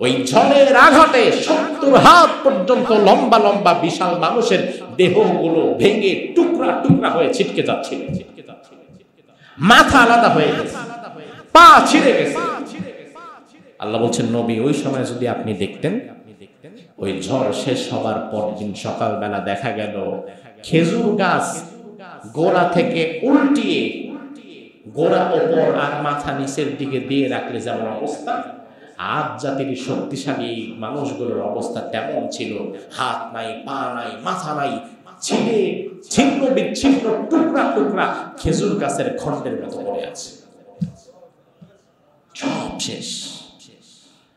ওই ঝড়ের আঘাতে 70 হাত পর্যন্ত লম্বা লম্বা বিশাল মানুষের দেহগুলো ভেঙে টুকরা টুকরা হয়ে ছিটকে যাচ্ছিল, মাথা আলাদা হয়ে গেছে, পা ছিঁড়ে গেছে। আল্লাহ বলছেন, নবী ওই সময় যদি আপনি দেখতেন, ওই ঝড় শেষ হবার পর দিন সকালবেলা দেখা গেল খেজুর গাছ গোড়া থেকে উল্টিয়ে গোড়া ওপর আর মাথা নিচের দিকে দিয়ে রাখলে যেমন অবস্থা, আদ জাতির শক্তিশালী মানুষগুলোর অবস্থা তেমন ছিল। হাত নাই, পা নাই, মাথা নাই, ছিঁড়ে ছিন্ন বিচ্ছিন্ন টুকরা টুকরা খেজুর গাছের খণ্ডের মতো পড়ে আছে, সব শেষ।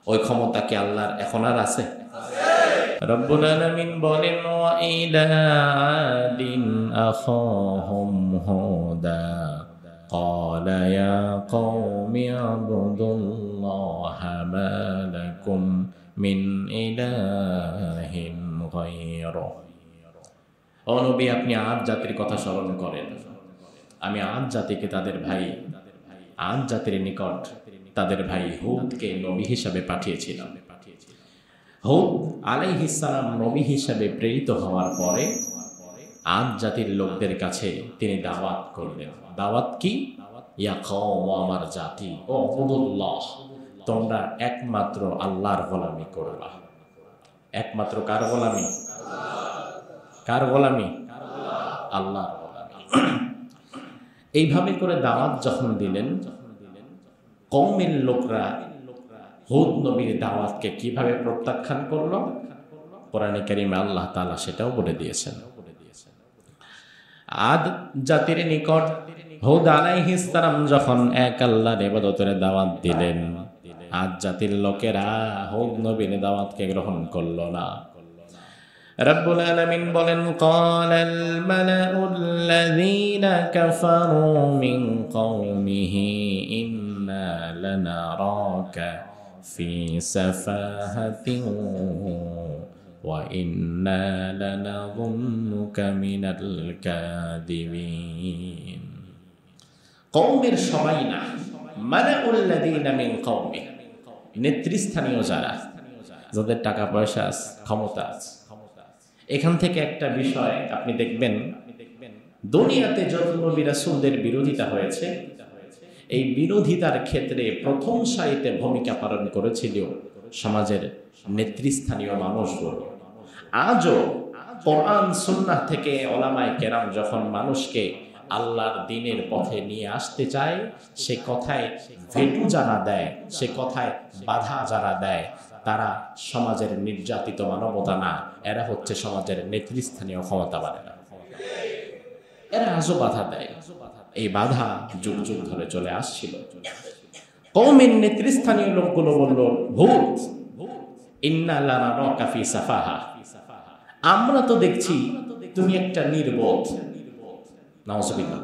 ওই ক্ষমতা কি আল্লাহর এখন আর আছে? রব্বুল আলামিন বলেন, ওয়া ইলা আদিন আখাহুম হুদা ক্বালা ইয়া কওমি আবুদুল্লাহা মা লাকুম মিন ইলাহিন গায়রুহু। ও নবী, আপনি আদ জাতির কথা স্মরণ করেন। আমি আদ জাতিকে তাদের ভাই আদ জাতির নিকট তাদের ভাই হুদকে নবী হিসাবে পাঠিয়েছিলাম। হুদ আলাইহিস সালাম নবী হিসাবে প্রেরিত হওয়ার পরে আদ জাতির লোকদের কাছে তিনি দাওয়াত করলেন। দাওয়াত কি? ইয়া কওম, আমার জাতি, ও আবুদুল্লাহ, তোমরা একমাত্র আল্লাহর গোলামি করবা। একমাত্র কার গোলামি? কার গোলামি? আল্লাহর গোলামি। এইভাবে করে দাওয়াত যখন দিলেন, কওমের লোকরা হুদ নবীর দাওয়াতকে কিভাবে প্রত্যাখ্যান করল, কোরআনে কারিমে আল্লাহ তাআলা সেটাও বলে দিয়েছেন। আদ জাতির নিকট হুদ আলাইহিস সালাম যখন এক আল্লাহর ইবাদতের দাওয়াত দিলেন, আদ জাতির লোকেরা হুদ নবীর দাওয়াতকে গ্রহণ করল না। রব্বুল আলামিন বলেন, ক্বালাল মালাউল্লাযীনা কাফারু মিন কওমিহি ইন্না লানারাকা ফি সাফাহাতিন ওয়া ইন্না লানাযুন্নুকা মিনাল কাযিবিন। কওমের সবাই না, মালাউল্লাযীনা মিন কওমি, নেতৃস্থানীয় যারা, যাদের টাকা পয়সা আছে, ক্ষমতা আছে। এখান থেকে একটা বিষয় আপনি দেখবেন, দুনিয়াতে যত নবী রাসূলদের বিরোধিতা হয়েছে, এই বিরোধিতার ক্ষেত্রে প্রথম সারিতে ভূমিকা পালন করেছিল সমাজের নেতৃস্থানীয় মানুষগুলো। আজও কোরআন সুন্নাহ থেকে ওলামায়ে কেরাম যখন মানুষকে আল্লাহর দ্বীনের পথে নিয়ে আসতে চায়, সে কথায় ভেটু যারা দেয়, সে কথায় বাধা যারা দেয়, তারা সমাজের নির্যাতিত মানবতা না, এরা হচ্ছে সমাজের নেতৃস্থানীয় ক্ষমতাবানেরা। এরা আজও বাধা দেয়। এই বাধা যুগ যুগ ধরে চলে আসছিল। কওমের নেতৃস্থানীয় লোকগুলো বলল, হুদ, ইন্না লানারাকা ফি সাফাহা, আমরা তো দেখছি তুমি একটা নির্বোধ। নাউজুবিল্লাহ।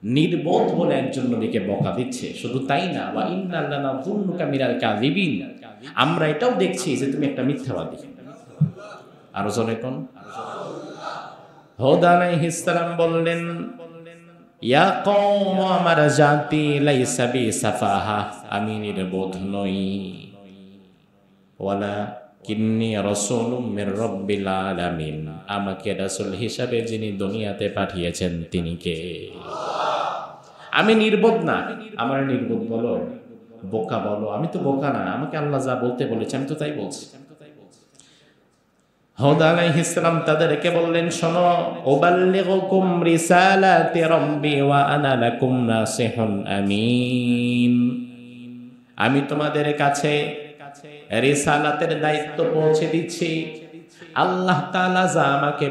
নির্বোধ বলে একজন নবীকে বকা দিচ্ছে। শুধু তাই না, ওয়া ইন্না লানাযুন্নুকা মিনাল কাযিবিন, আমরা এটাও দেখছি যে তুমি একটা মিথ্যাবাদী। আরো জোরে কোন? হুদ আলাইহিস সালাম বললেন, ইয়া কওম, আমার জাতি, লাইসা বি সাফাহা, আমি নির্বোধ নই, ওয়ালা কিন্নী রাসূলুম মির রাব্বিল আলামিন, আমাকে রাসূল হিসাবে যিনি দুনিয়াতে পাঠিয়েছেন তিনি কে? আমি নির্বোধ না। আমার নির্বোধ বলো, বোকা বলো, আমি তো বোকা না। আমাকে আল্লাহ যা বলতে বলেছে আমি তো তাই বলছি। হুদ আলাইহিস সালাম তাদেরকে বললেন, শোনো, উবাল্লিগুকুম রিসালাতি রাব্বি ওয়া আনা লাকুম নাসিহুন আমিন, আমি তোমাদের কাছে রিসালাতের দায়িত্ব পৌঁছে দিচ্ছি। আল্লাহ তাআলা যা আমাকে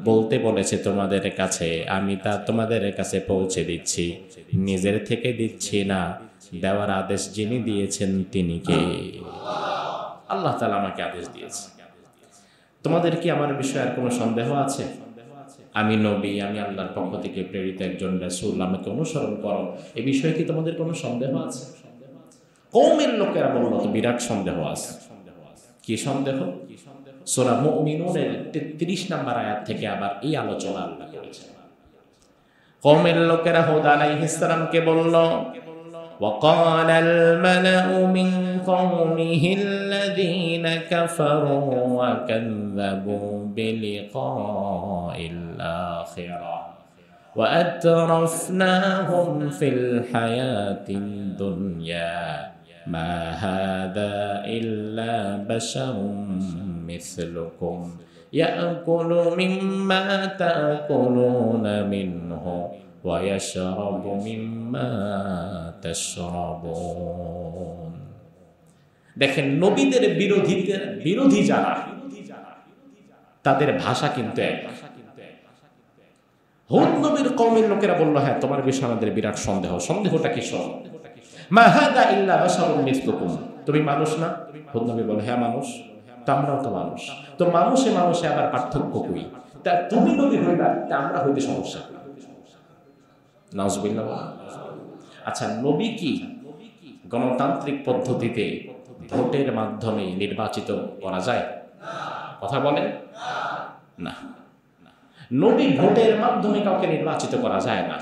বলতে বলেছে তোমাদের কাছে, আমি তা তোমাদের কাছে পৌঁছে দিচ্ছি। নিজের থেকে দিচ্ছি না, দেওয়ার আদেশ যিনি দিয়েছেন তিনি কে? আল্লাহ তাআলা আমাকে আদেশ দিয়েছে। তোমাদের কি আমার বিষয়ে আর কোনো সন্দেহ আছে? আমি নবী, আমি আল্লাহর পক্ষ থেকে প্রেরিত একজন রাসূল, আমাকে অনুসরণ করো, এই বিষয়ে কি তোমাদের কোনো সন্দেহ আছে? কওমের লোকেরা বলল, তো বিরাট সন্দেহ আছে। কি সন্দেহ? সূরা মুমিনুনের 33 নম্বর আয়াত থেকে আবার এই আলোচনা আল্লাহ করেছেন। কওমের লোকেরা হুদ আলাইহিস সালামকে বলল, وقال الملأ من قومه الذين كفروا وكذبوا بلقاء الآخرة وأترفناهم في الحياة الدنيا ما هذا إلا بشر مثلكم يأكل مما تأكلون منه ويشرب مما تشربون দেখেন নবীদের বিরোধী যারা তাদের ভাষা কিন্তু এক। হুদ নবীর কওমের লোকেরা বলল হ্যাঁ তোমার বিষয়ে আমাদের বিরাট সন্দেহটা কি শোনো, মা হাদা ইল্লা বাশারুম মিসলুকুম, তুমি মানুষ না? হুদ নবী বলে হ্যাঁ মানুষ, তো আমরাও তো মানুষ, তো মানুষে আবার পার্থক্য কই, তা তুমি নবী হইবা তা আমরা হইতে সমস্যা কই? নাউজুবিল্লাহ। আচ্ছা নবী কি গণতান্ত্রিক পদ্ধতিতে ভোটের মাধ্যমে নির্বাচিত করা যায়? কথা বলেন না। নবী ভোটের মাধ্যমে কাউকে নির্বাচিত করা যায় না।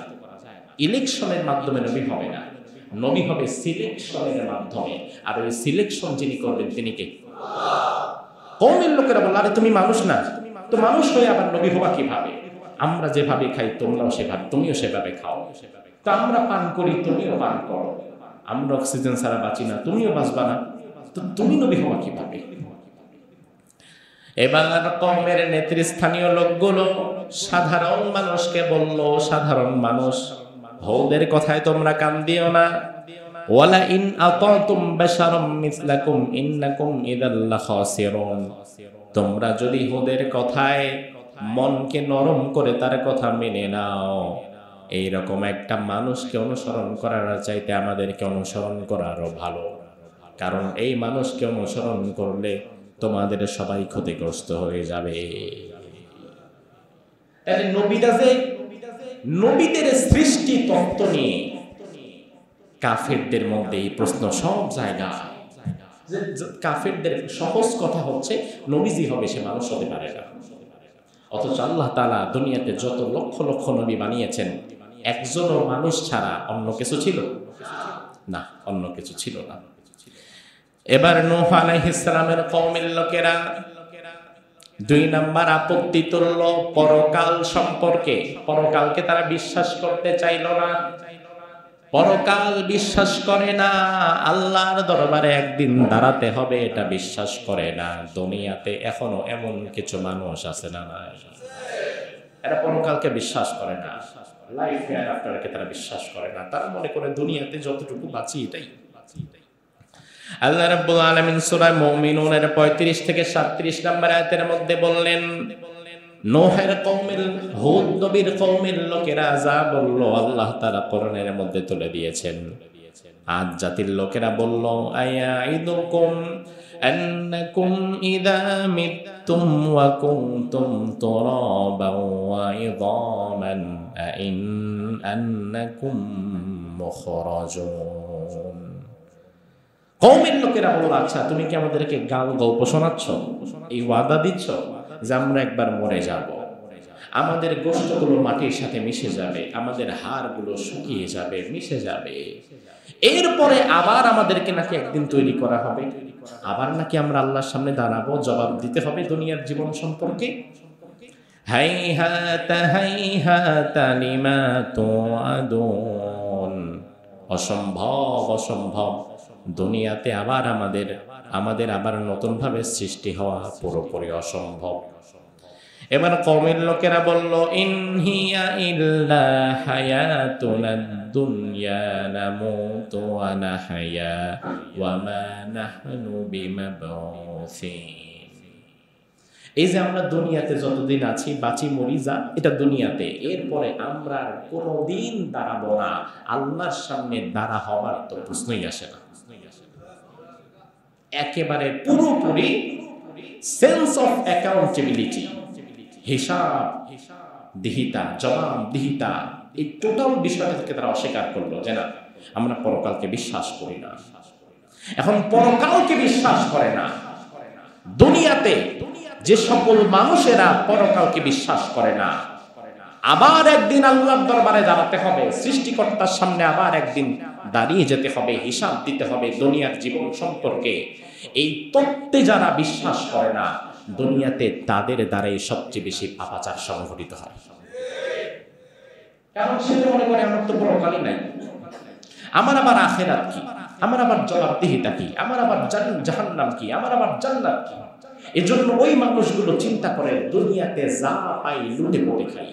ইলেকশনের মাধ্যমে নবী হবে না, নবী হবে সিলেকশনের মাধ্যমে। আর ওই সিলেকশন যিনি করবেন তিনি কে? কওমের লোকেরা বলল আরে তুমি মানুষ না, তো মানুষ হয়ে আবার নবী হবা কিভাবে? আমরা যেভাবে খাই তোমরাও সেভাবে, তুমিও সেভাবে খাও, তো আমরা পান করি তুমিও পান করো, আমরা অক্সিজেন ছাড়া বাঁচি না তুমিও বাঁচবা না, তো তুমি নবী হবা কিভাবে? এবার কওমের নেতৃস্থানীয় লোকগুলো সাধারণ মানুষকে বলল, সাধারণ মানুষ হুদের কথায় তোমরা কান দিও না, ওয়ালা ইন আতাতুম বাশারাম মিসলাকুম ইন্নাকুম ইযাল লাখাসিরুন, তোমরা যদি হুদের কথায় মনকে নরম করে তার কথা মেনে নাও, এইরকম একটা মানুষকে অনুসরণ করার চাইতে আমাদেরকে অনুসরণ করা আরো ভালো, কারণ এই মানুষকে অনুসরণ করলে তোমাদের সবাই ক্ষতিগ্রস্ত হয়ে যাবে। তাহলে নবীদের সৃষ্টি তত্ত্ব নিয়ে কাফেরদের মধ্যে এই প্রশ্ন সব জায়গায়। কাফেরদের সহজ কথা হচ্ছে নবীজি হবে সে মানুষ হতে পারে না। অথচ আল্লাহ তাআলা দুনিয়াতে যত লক্ষ লক্ষ নবী বানিয়েছেন একজনও মানুষ ছাড়া অন্য কিছু ছিল না, অন্য কিছু ছিল না। এবার নূহ আলাইহিস সালামের কওমের লোকেরা 2 নাম্বার আপত্তি তুলল পরকাল সম্পর্কে। পরকালকে তারা বিশ্বাস করতে চাইল না, পরকাল বিশ্বাস করে না, আল্লাহর দরবারে একদিন দাঁড়াতে হবে এটা বিশ্বাস করে না। দুনিয়াতে এখনো এমন কিছু মানুষ আছে না, এরা পরকালকে বিশ্বাস করে না, লাইফ আফটারকে তারা বিশ্বাস করে না, তারা মনে করে দুনিয়াতে যতটুকু বাঁচি এটাই। আল্লাহ রাব্বুল আলামিন সূরা মুমিনুনের 35 থেকে 37 নম্বর আয়াতের মধ্যে বললেন নূহের কওমের, হুদ নবীর কওমের লোকেরা যা বলল আল্লাহ তাআলা কোরআনের মধ্যে তুলে দিয়েছেন। আদ জাতির লোকেরা বলল আয়াইদুকুম আন্নাকুম ইযা মিততুম ওয়া কুনতুম তুরাবান ওয়া ইযামান আন্নাকুম মুখরাজুন। কওমের লোকেরা বলল আচ্ছা তুমি কি আমাদেরকে গল্প শোনাচ্ছ, এই ওয়াদা দিচ্ছ যে আমরা একবার মরে যাব, আমাদের গোশতগুলো মাটির সাথে মিশে যাবে, আমাদের হাড়গুলো শুকিয়ে যাবে, মিশে যাবে, এরপরে আবার আমাদেরকে নাকি একদিন তৈরি করা হবে, আবার নাকি আমরা আল্লাহর সামনে দাঁড়াবো, জবাব দিতে হবে দুনিয়ার জীবন সম্পর্কে। হাইহাতা হাইহাতা লিমা তুআদুন, অসম্ভব অসম্ভব, দুনিয়াতে আবার আমাদের আবার নতুন ভাবে সৃষ্টি হওয়া পুরোপুরি অসম্ভব। এবার কওমের লোকেরা বলল ইন হিয়া ইল্লা হায়াতুনাদ দুনিয়া নামুতু ওয়া নাহয়া ওয়া মা নাহনু বিমাবউসিন। এই যে আমরা দুনিয়াতে যতদিন আছি বাঁচি মরি যা, এটা দুনিয়াতে, এরপরে আমরা আর কোনোদিন দাঁড়াবো না, আল্লাহর সামনে দাঁড়া হওয়ার তো প্রশ্নই আসে না। একেবারে পুরোপুরি সেন্স অফ অ্যাকাউন্টেবিলিটি, হিসাব দিহিতা, জবাবদিহিতা, এই টোটাল বিষয়টাকে তারা অস্বীকার করলো যে না আমরা পরকালকে বিশ্বাস করি না। এখন পরকালকে বিশ্বাস করে না, দুনিয়াতে যে সকল মানুষেরা পরকালকে বিশ্বাস করে না, আবার একদিন আল্লাহর দরবারে দাঁড়াতে হবে, সৃষ্টিকর্তার সামনে আবার একদিন দাঁড়িয়ে যেতে হবে, হিসাব দিতে হবে দুনিয়ার জীবন সম্পর্কে। এই তত্ত্বে যারা বিশ্বাস করে না, দুনিয়াতে তাদের দ্বারাই সবচেয়ে বেশি পাপাচার সংঘটিত হয়। কারণ সে মনে করে আমার তো পরকালই নাই, আমার আবার আখিরাত কি, আমার আবার জবাবদিহিতা কি, আমার আবার জাহান্নাম কি, আমার আবার জান্নাত কি। এজন্য ওই মানুষগুলো চিন্তা করে দুনিয়াতে যা পাই লুটে পুটে খাই।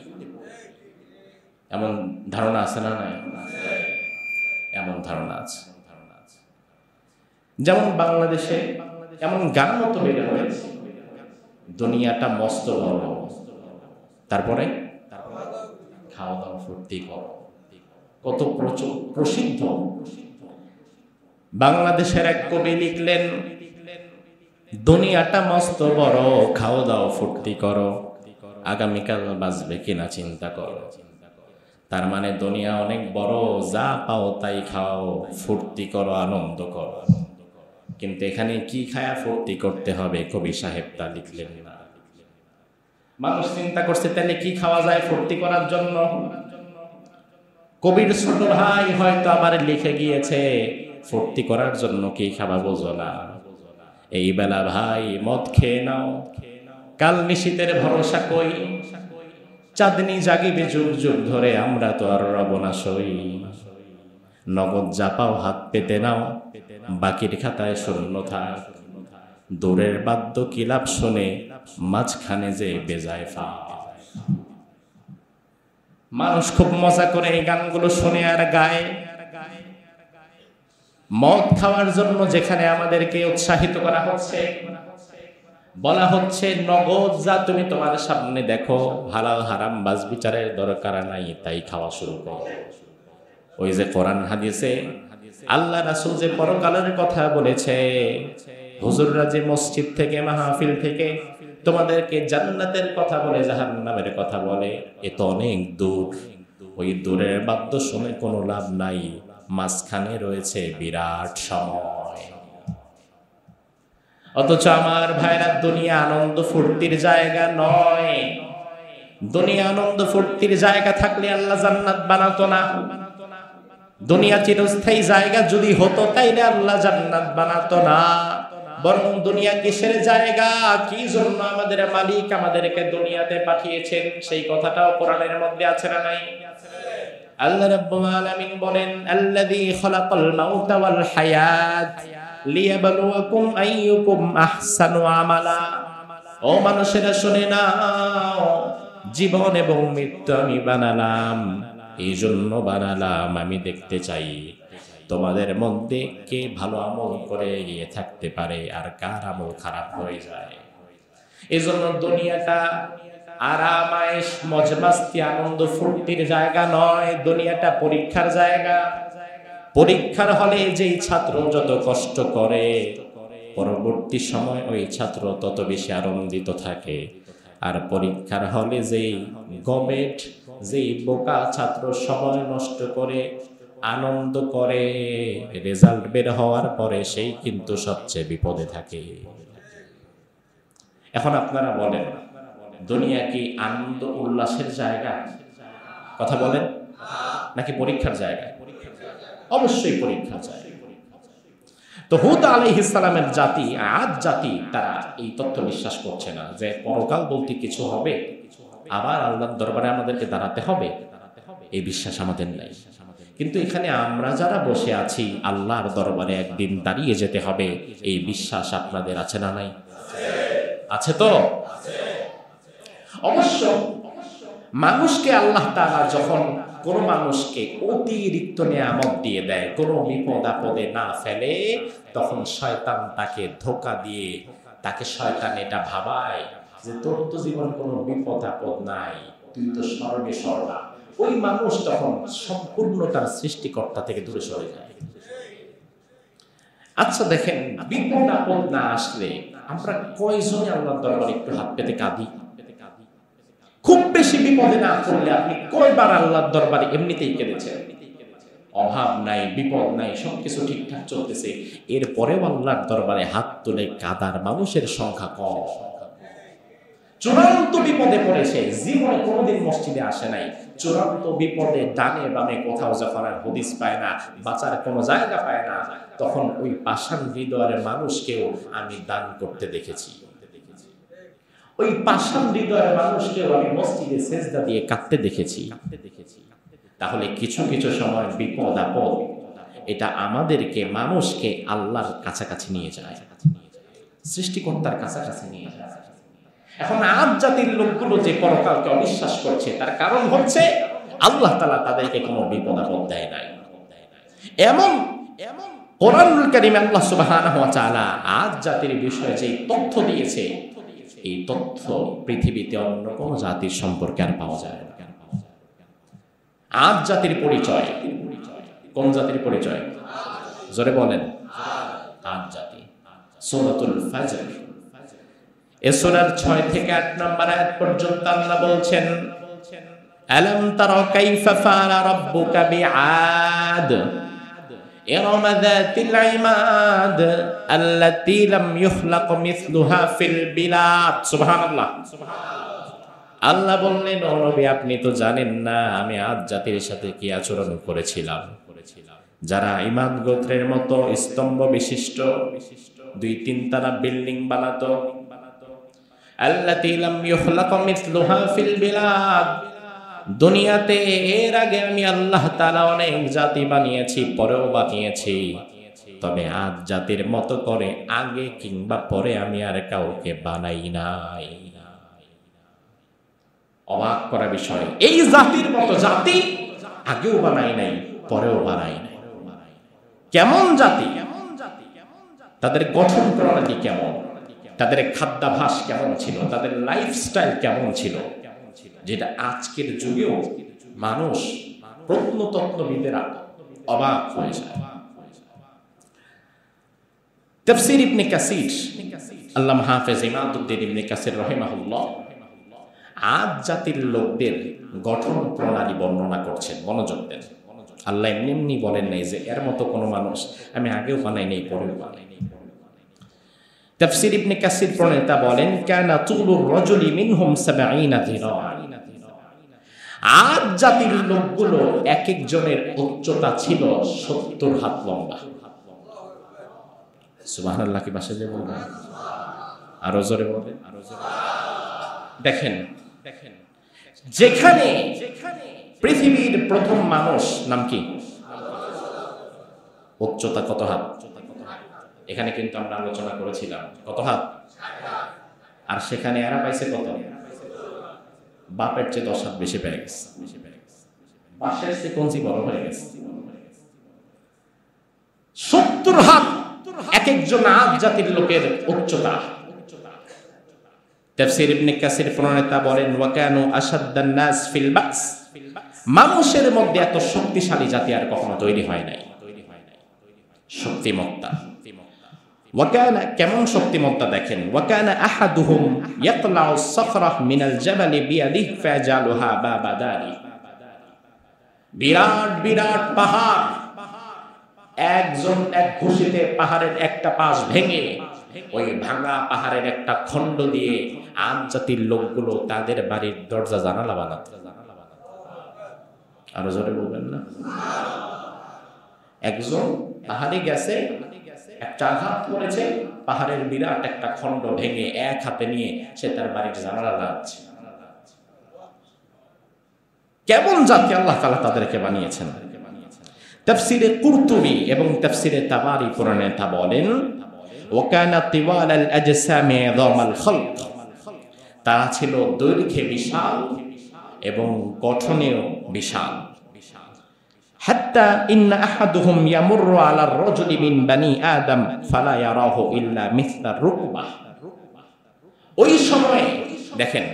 এমন ধারণা আছে না? নাই? এমন ধারণা আছে। যেমন বাংলাদেশে এমন গান মতো বের হয়েছে, দুনিয়াটা মস্ত বড়, তারপরে খাওয়া দাওয়া ফুর্তি করো। কত প্রসিদ্ধ। বাংলাদেশের এক কবি লিখলেন, দুনিয়াটা মস্ত বড়, খাওয়া দাওয়া ফুর্তি করো, আগামীকাল বাঁচবে কিনা চিন্তা করো। তার মানে দুনিয়া অনেক বড়, যা পাও তাই খাও, ফুর্তি করো, আনন্দ করো। কিন্তু এখানে কি খায়া ফুর্তি করতে হবে, কবি সাহেব তা লিখলেন না। মানুষ চিন্তা করছে তাহলে কি খাওয়া যায় ফুর্তি করার জন্য। কবির ছোট ভাই হয়তো আবার লিখে গিয়েছে, ফুর্তি করার জন্য কি খাবা বোঝো না, এই বেলা ভাই মদ খেয়ে নাও, কাল নিশীতের ভরসা কই, চাঁদনি জাগিবে যুগ যুগ ধরে, আমরা তো আর রব না সই। নগদ জাপাও হাত পেতে নাও, বাকির খাতায় শূন্য থাক, দূরের বাদ্য কিলাপ শুনে, মাঝখানে যে বেজায় ফা। মানুষ খুব মজা করে এই গানগুলো শুনে আর গায়। মদ খাওয়ার জন্য যেখানে আমাদেরকে উৎসাহিত করা হচ্ছে, বলা হচ্ছে নগদ যা তুমি তোমার সামনে দেখো, হালাল হারাম বাজ বিচারের দরকার নাই, তাই খাওয়া শুরু করো। ওই যে কোরআন হাদিসে আল্লাহ রাসূল যে পরকালের কথা বলেছে, হুজুররা যে মসজিদ থেকে মাহফিল থেকে তোমাদেরকে জান্নাতের কথা বলে জাহান্নামের কথা বলে, এ তো অনেক দূর। ওই দূরের বাদ্য শুনে কোনো লাভ নাই, মাঝখানে রয়েছে বিরাট সময়। অথচ আমার ভাইরা, দুনিয়া আনন্দ ফুর্তির জায়গা নয়। দুনিয়া আনন্দ ফুর্তির জায়গা থাকলে আল্লাহ জান্নাত বানাতো না। দুনিয়া চিরস্থায়ী জায়গা যদি হতো, তাইলে আল্লাহ জান্নাত বানাতো না। বরং দুনিয়া কিসের জায়গা, কি জন্য আমাদের মালিক আমাদেরকে দুনিয়াতে পাঠিয়েছেন, সেই কথাটাও কোরআনের মধ্যে আছে না নাই? আল্লাহ রাব্বুল আলামিন বলেন, আল্লাযী খালাকাল মাউতা ওয়াল হায়াত লিয়াবলুয়াকুম আইয়ুকুম আহসানু আমালা। ও মানুষেরা শুনে নাও, জীবন এবং মৃত্যু আমি বানালাম, এই জন্য বানালাম, আমি দেখতে চাই তোমাদের মধ্যে কে ভালো আমল করে এগিয়ে থাকতে পারে আর কার আমল খারাপ হয়ে যায়। এই জন্য দুনিয়াটা আরাম আয়েশ মজ মাস্তি আনন্দ ফুর্তির জায়গা নয়, দুনিয়াটা পরীক্ষার জায়গা। পরীক্ষার হলে যেই ছাত্র যত কষ্ট করে, পরবর্তী সময় ওই ছাত্র তত বেশি আনন্দিত থাকে। আর পরীক্ষার হলে যেই গবেট, যেই বোকা ছাত্র সময় নষ্ট করে আনন্দ করে, রেজাল্ট বের হওয়ার পরে সেই কিন্তু সবচেয়ে বিপদে থাকে। এখন আপনারা বলেন, দুনিয়া কি আনন্দ উল্লাসের জায়গা? কথা বলেন, নাকি পরীক্ষার জায়গা? অবশ্যই পরীক্ষার জায়গা। তো হুদ আলাইহিস সালামের জাতি, আদ জাতি, তারা এই তত্ত্ব বিশ্বাস করছে না যে পরকাল বলতে কিছু হবে, আবার আল্লাহর দরবারে আমাদেরকে দাঁড়াতে হবে। এই বিশ্বাস আমাদের নাই। কিন্তু এখানে আমরা যারা বসে আছি, আল্লাহর দরবারে একদিন দাঁড়িয়ে যেতে হবে, এই বিশ্বাস আপনাদের আছে না নাই? আছে তো? অবশ্য মানুষকে আল্লাহ তাআলা যখন কোন মানুষকে অতিরিক্ত নিয়ামত দিয়ে দেয়, কোনো বিপদ আপদে না ফেলে, তখন শয়তান তাকে ধোঁকা দিয়ে, তাকে শয়তান এটা ভাবায় যে তোর তো জীবন কোনো বিপদ আপদ নাই, তুই তো স্বর্গে সর্বা। ওই মানুষ তখন সম্পূর্ণ তার সৃষ্টিকর্তা থেকে দূরে সরে যায়। আচ্ছা দেখেন, বিপদ আপদ না আসলে আমরা কয়জনে আল্লাহর দরবারে একটু হাত পেতে কাঁদি? খুব বেশি বিপদে না পড়লে আপনি কয়বার আল্লাহর দরবারে এমনিতেই কেঁদেছেন? অভাব নাই, বিপদ নাই, সবকিছু ঠিকঠাক চলতেছে, এরপরেও আল্লাহর দরবারে হাত তুলে কাঁদার মানুষের সংখ্যা কম। চূড়ান্ত বিপদে পড়েছে, জীবনে কোনোদিন মসজিদে আসে নাই, চূড়ান্ত বিপদে ডানে বামে কোথাও যখন আর হদিস পায় না, বাঁচার কোনো জায়গা পায় না, তখন ওই পাষাণ হৃদয়ের মানুষকেও আমি দান করতে দেখেছি। ওই পাষাণ হৃদয়ের মানুষকেও আমি মসজিদে সেজদা দিয়ে কাঁদতে দেখেছি। তাহলে কিছু কিছু সময় বিপদ আপদ এটা আমাদেরকে, মানুষকে আল্লাহর কাছাকাছি নিয়ে যায়, সৃষ্টিকর্তার কাছাকাছি নিয়ে যায়। এখন আজ জাতির লোকগুলো যে পরকালকে অবিশ্বাস করছে, তার কারণ হচ্ছে আল্লাহ তাআলা তাদেরকে কোনো বিপদ আপদ দেয় নাই। এমন কোরআনুল কারীমে আল্লাহ সুবহানাহু ওয়া তাআলা আজ জাতির বিষয়ে যে তথ্য দিয়েছে, এই তথ্য পৃথিবীতে অন্য কোনো জাতির সম্পর্কে আর পাওয়া যায় না। আজ জাতির পরিচয় কোন জাতির পরিচয়? জোরে বলেন। আজ জাতি। সূরাতুল ফাজর এই সূরার 6 থেকে 8 নম্বর আয়াত পর্যন্ত আল্লাহ বলছেন, আলাম তারা কাইফা ফাআলা রাব্বুকা বিআদ ইরম যাতিল ইমাদ আল্লাতী লাম ইখলাক মিসলুহা ফিল বিলাদ। সুবহানাল্লাহ। আল্লাহ বললেন, ও নবী আপনি তো জানেন না আমি আদ জাতির সাথে কি আচরণ করেছিলাম, যারা ইমাদ গোত্রের মতো স্তম্ভ বিশিষ্ট 2-3 তলা বিল্ডিং বানাতো। আল্লাতী লাম ইখলাক মিসলুহা ফিল বিলাদ, দুনিয়াতে এর আগে আমি আল্লাহ তাআলা অনেক জাতি বানিয়েছি, পরেও বানিয়েছি, তবে আদ জাতির মতো করে আগে কিংবা পরে আমি আর কাউকে বানাই নাই। অবাক করা বিষয়, এই জাতির মতো জাতি আগেও বানাই নাই, পরেও বানাই নাই। কেমন জাতি, তাদের গঠন প্রণালী কেমন, তাদের খাদ্যাভ্যাস কেমন ছিল, তাদের লাইফস্টাইল কেমন ছিল, যেটা আজকের যুগেও মানুষ, প্রত্নতত্ত্ববিদেরা অবাক হয়ে যায়। তাফসীর ইবনে কাসির, আল্লামা হাফেজ ইমাদউদ্দিন ইবনে কাসির রাহিমাহুল্লাহ আদ জাতির লোকদের গঠন প্রণালী বর্ণনা করছেন। মনোযোগ দেন, আল্লাহ এমনি এমনি বলেন নাই যে এর মতো কোনো মানুষ আমি আগেও বানাই নাই, পরেও বানাই নাই। তাফসীর ইবনে কাসির প্রণেতা বলেন, কানা তুলুর রাজুলি মিনহুম 70 যিরাআন। আদ জাতির লোকগুলো এক একজনের উচ্চতা ছিল 70 হাত লম্বা। সুবহানাল্লাহ। কি ভাষা দিয়ে বলবেন? আরো জোরে বলেন। দেখেন, যেখানে পৃথিবীর প্রথম মানুষ নাম কি, উচ্চতা কত হাত? এখানে কিন্তু আমরা আলোচনা করেছিলাম কত হাত, আর সেখানে এরা পাইছে কত? বাপের চেয়ে 10 হাত বেশি পেয়ে গেছে। বাসের চেয়ে কঞ্চি বড় হয়ে গেছে। 70 হাত এক একজন আদ জাতির লোকের উচ্চতা। তাফসীর ইবনে কাসির প্রণেতা বলেন, ওয়া কানু আশাদ্দান নাস ফিল বাস, মানুষের মধ্যে এত শক্তিশালী জাতি আর কখনো তৈরি হয় নাই। শক্তিমত্তা। ওয়া কানা, কেমন শক্তিমত্তা দেখেন, ওয়া কানা আহাদুহুম ইয়াতলাউ সাখরাহ মিনাল জাবালি বিয়াদিহি ফাজালুহা বাবাদারি। বিরাট বিরাট পাহাড়, একজন এক ঘুষিতে পাহাড়ের একটা পাশ ভেঙে ওই ভাঙা পাহাড়ের একটা খণ্ড দিয়ে আদ জাতির লোকগুলো তাদের বাড়ির দরজা জানালা বানাত। আরো জোরে বলবেন না? একজন পাহাড়ে গেছে, একটা আঘাত করেছে, পাহাড়ের বিরাট একটা খণ্ড ভেঙে এক হাতে নিয়ে সে তার বাড়ির জানালা লাগাচ্ছে। কেমন জাতি আল্লাহ তাআলা তাদেরকে বানিয়েছেন। তাফসীরে কুরতুবী এবং তাফসীরে তাবারি প্রণেতা বলেন, ওয়া কানা তিওয়ালাল আজসামি ইযামাল খালক, তারা ছিল দৈর্ঘ্যে বিশাল এবং গঠনেও বিশাল। হাত্তা ইন্না আহাদুহুম ইয়ামুররু আলার রাজুলি মিন বানি আদম ফালা ইয়ারাহু ইল্লা মিসলা রুকবাহ। ওই সময়ে দেখেন,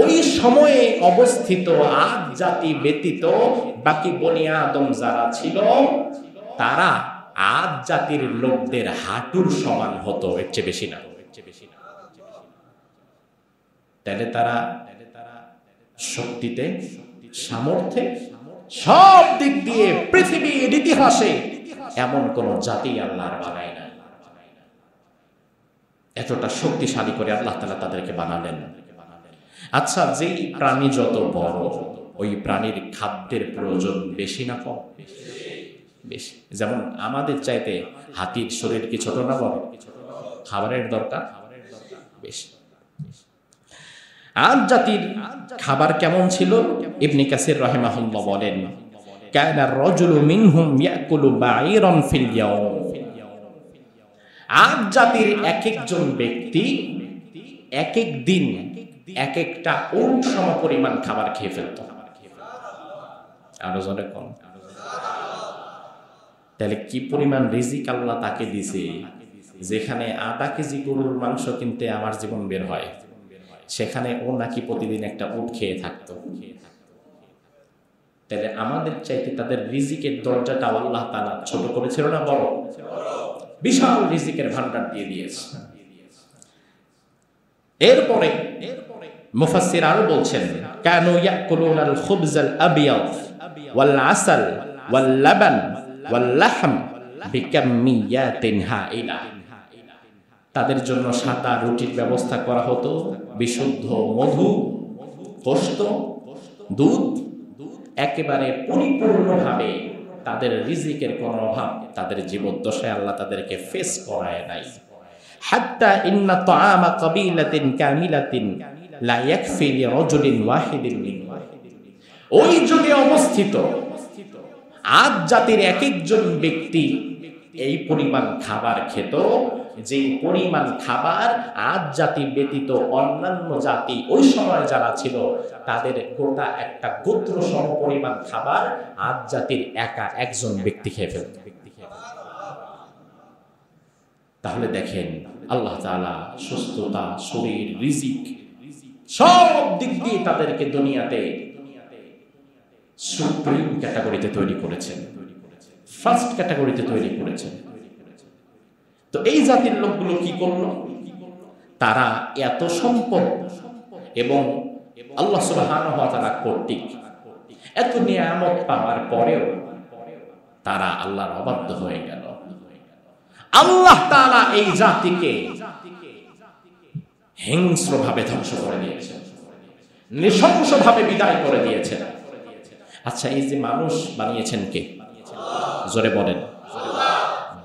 ওই সময়ে অবস্থিত আদ জাতি ব্যতীত বাকি বনি আদম যারা ছিল, তারা আদ জাতির লোকদের হাঁটুর সমান হতো, এর চেয়ে বেশি না। তাহলে তারা শক্তিতে, সামর্থ্যে, সব দিক দিয়ে পৃথিবীর ইতিহাসে এমন কোন জাতি আল্লাহর বানায় না। এতটা শক্তিশালী করে আল্লাহ তাআলা তাদেরকে বানালেন। আচ্ছা, যেই প্রাণী যত বড় ওই প্রাণীর খাদ্যের প্রয়োজন বেশি না কম? বেশি। যেমন আমাদের চাইতে হাতির শরীর কি ছোট না বড়? খাবারের দরকার বেশি। আদ জাতির খাবার কেমন ছিল? ইবনে কাসির রাহিমাহুল্লাহ বলেন, কানা রাজুলু মিনহুম ইয়াকুলু বাঈরান ফিল ইয়াওম। আদ জাতির এক একজন ব্যক্তি এক এক দিন এক একটা উট সমপরিমাণ খাবার খেয়ে ফেলত। আরো জোরে কোন? তাহলে কি পরিমাণ রিজিক আল্লাহ তাকে দিছে। যেখানে আধা কেজি গরুর মাংস কিনতে আমার জীবন বের হয়, সেখানে ও নাকি প্রতিদিন একটা উট খেয়ে থাকতো। তাহলে আমাদের চাইতে তাদের রিজিকের দরজাটা আল্লাহ তাআলা ছোট করেছিল না বড়? বিশাল রিজিকের ভান্ডার দিয়ে দিয়েছে। এরপরে মুফাসসির আরো বলছেন, কানু ইয়াকুলুনাল খুবজাল আবিয়াদ ওয়াল আসাল ওয়াল লাবান ওয়াল লাহম বিকামিয়াতিন হাইলা। তাদের জন্য সাদা রুটির ব্যবস্থা করা হতো, বিশুদ্ধ মধু, গোশত, দুধ, একেবারে পরিপূর্ণভাবে। তাদের রিজিকের কোনো অভাব তাদের জীবদ্দশায় আল্লাহ তাদেরকে ফেস করায় নাই। হাত্তা ইন্না তাআমা কাবিলাতিন কামিলাতিন লা ইয়াকফি লিরাজুলিন ওয়াহিদিন মিনহুম। ওই যুগে অবস্থিত আদ জাতির এক একজন ব্যক্তি এই পরিমাণ খাবার খেত, যে পরিমাণ খাবার আদ জাতি ব্যতীত অন্যান্য জাতি ওই সময় যারা ছিল তাদের গোটা একটা গোত্র সম পরিমাণ খাবার আদ জাতির একা একজন ব্যক্তি খেয়ে ফেলত। তাহলে দেখেন আল্লাহ তাআলা সুস্থতা, শরীর, রিজিক সব দিক দিয়ে তাদেরকে দুনিয়াতে সুপ্রিম ক্যাটাগরিতে তৈরি করেছেন, ফার্স্ট ক্যাটাগরিতে তৈরি করেছেন। তো এই জাতির লোকগুলো কি করলো? তারা এত সম্পদ এবং আল্লাহ সুবহানাহু ওয়া তাআলা কর্তৃক এত নিয়ামত পাওয়ার পরেও তারা আল্লাহর অবাধ্য হয়ে গেল। আল্লাহ তাআলা এই জাতিকে হিংস্রভাবে ধ্বংস করে দিয়েছেন, নৃশংসভাবে বিদায় করে দিয়েছেন। আচ্ছা, এই যে মানুষ বানিয়েছেন কে? জোরে বলেন।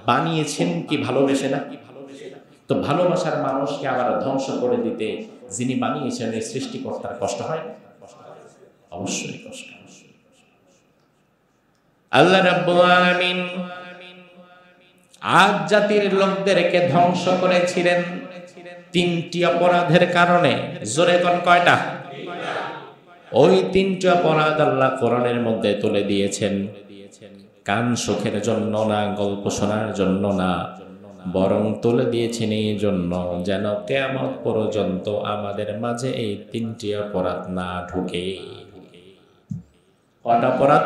বানিয়েছেন কি ভালোবেসে না? তো ভালোবাসার মানুষকে আবার ধ্বংস করে দিতে যিনি বানিয়েছেন এই সৃষ্টিকর্তার কষ্ট হয়? অবশ্যই কষ্ট। আল্লাহ রাব্বুল আলামিন আদ জাতির লোকদেরকে ধ্বংস করেছিলেন তিনটি অপরাধের কারণে। জোরে কোন কয়টা? ওই তিনটি অপরাধ আল্লাহ কোরআনের মধ্যে তুলে দিয়েছেন। কান সুখের জন্য না, গল্প শোনার জন্য না, বরং তুলে দিয়েছেন এই জন্য যেন কিয়ামত পর্যন্ত আমাদের মাঝে এই তিনটি অপরাধ না ঢুকে। কয়টা অপরাধ?